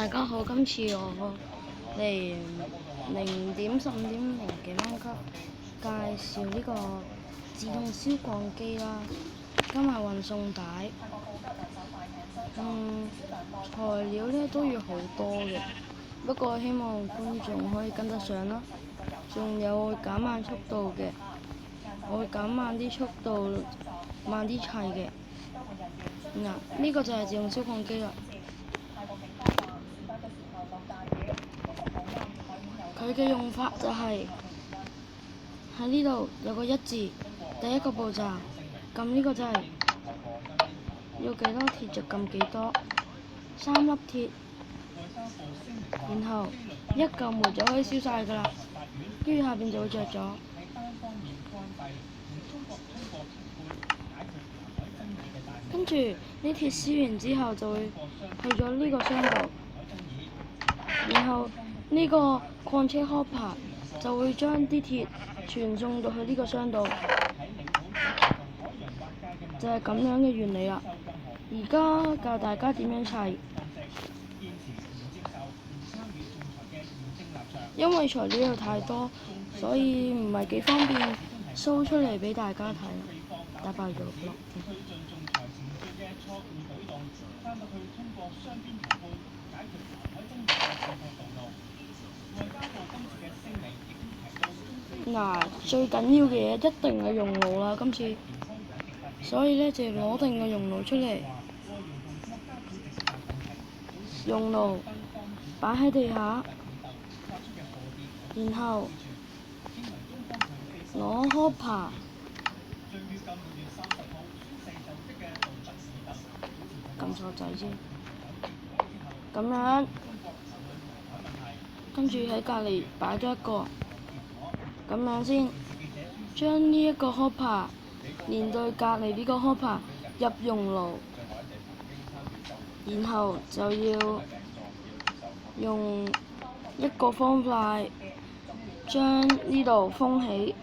大家好，今次我嚟0.15.0嘅班級介紹呢個自動燒鋼機啦。今日運送帶，材料呢都要好多嘅，不過希望觀眾可以跟得上啦。仲有會減慢速度嘅，我會減慢啲速度，慢啲砌嘅。呢個就係自動燒鋼機啦。佢嘅用法就係喺呢度有個一字，第一個步驟撳呢個掣，要幾多鐵就撳幾多，3粒鐵，然後一嚿煤就可以燒晒㗎啦，跟住下邊就會着咗。跟住呢鐵燒完之後就會去咗呢個箱度，然後呢個礦車 hopper 就會將啲鐵傳送到去呢個箱度，就係咁樣嘅原理啦。而家教大家點樣砌，因為材料又太多，所以唔係幾方便 show 出嚟俾大家睇。打爆咗落添。最緊要嘅嘢一定係熔爐啦，今次，所以呢，就攞定個熔爐出嚟，熔爐擺喺地下，然後攞 hopper，撳錯掣先，咁樣，跟住喺隔離擺咗一個，咁樣先，將呢一個 hopper 連對隔離呢個 hopper 入熔爐，然後就要用一個方塊將呢度封起，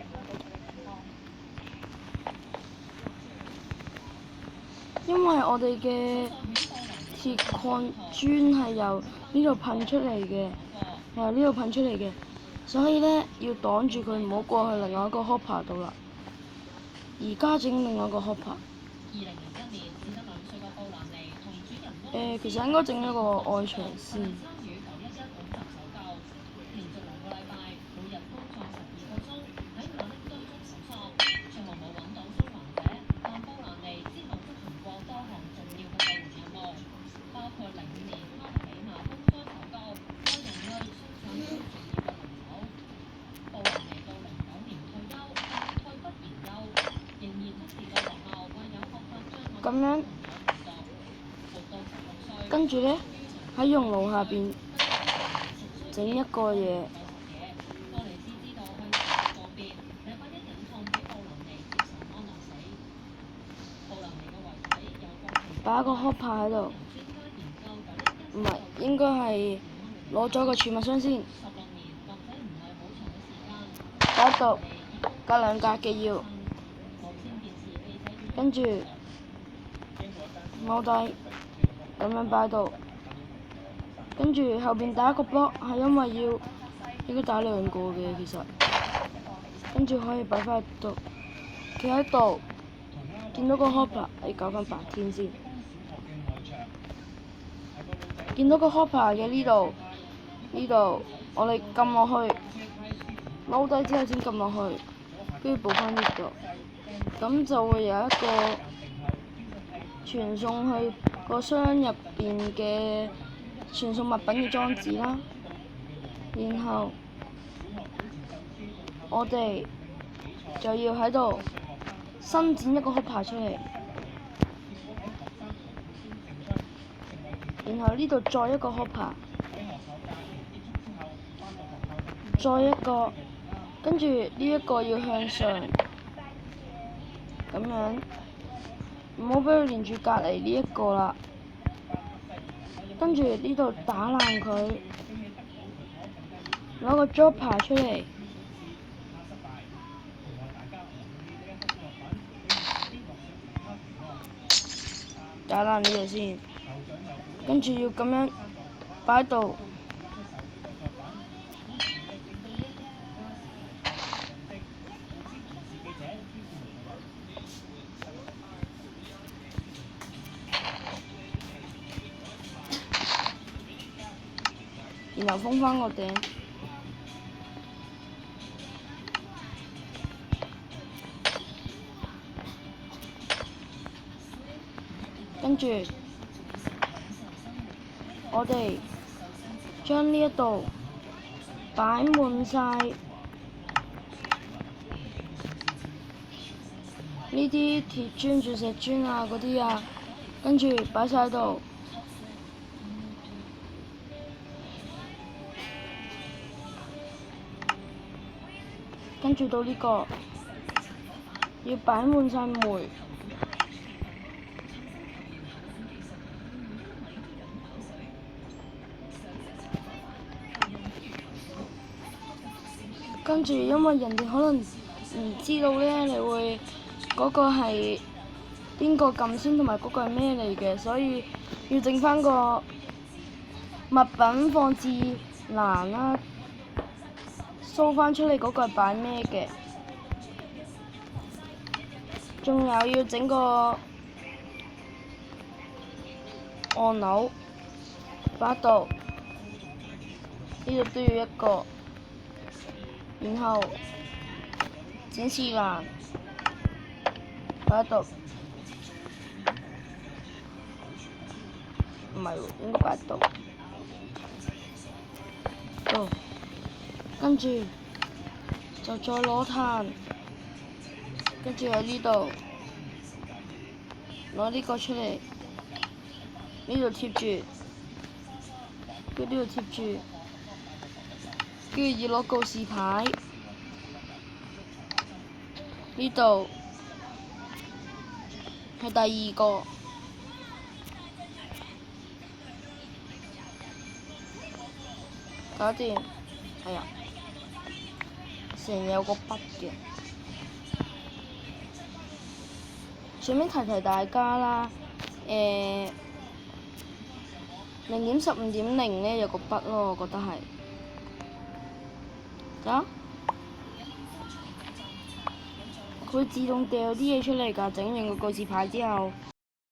因為我哋嘅鐵礦磚係由呢度噴出嚟嘅，所以呢，要擋住佢，唔好過去另外一個 hopper 度啦。而家整另外一個 hopper。其實應該整一個外牆先。咁樣，跟住呢，喺熔爐下邊整一個嘢，擺一個 hopper 喺度，唔係，應該係攞咗個儲物箱先，擺喺度，隔兩格嘅要，跟住踎低，咁樣擺度，跟住後邊打一個 block 係因為要應該打兩個嘅其實，跟住可以擺翻喺度，企喺度，見到個 hopper，你搞翻白天先，見到個 hopper 嘅呢度，我哋撳落去，踎低之後先撳落去，跟住補翻呢度，咁就會有一個傳送去個箱入邊嘅傳送物品嘅裝置啦，然後我哋就要喺度伸展一個 hopper 出嚟，然後呢度再一個 hopper，再一個，跟住呢一個要向上，咁樣。唔好俾佢連住隔離呢一個啦，跟住呢度打爛佢，攞個 dropper 出嚟，打爛呢度先，跟住要咁樣擺喺度。然後封返個頂，跟住我哋將呢一度擺滿晒呢啲鐵磚、鑽石磚啊嗰啲啊，跟住擺晒喺度。跟住到呢個要擺滿晒煤，跟住因為人哋可能唔知道咧，你會嗰個係邊個撳先同埋嗰個係咩嚟嘅，所以要整返個物品放置欄啦。show 翻出嚟嗰個係擺咩嘅，仲有要整個按鈕擺喺度，呢度都要一個，然後展示欄擺喺度，唔係喎，應該擺喺度，度。跟住就再攞炭，跟住喺呢度攞呢個出嚟，呢度貼住，跟住呢度貼住，跟住要攞告示牌，呢度係第二個，搞掂，係啊。成日有個筆嘅，順便提提大家啦。0.15.0咧有個筆咯，我覺得係。咋？佢會自動掉啲嘢出嚟㗎，整完個告示牌之後。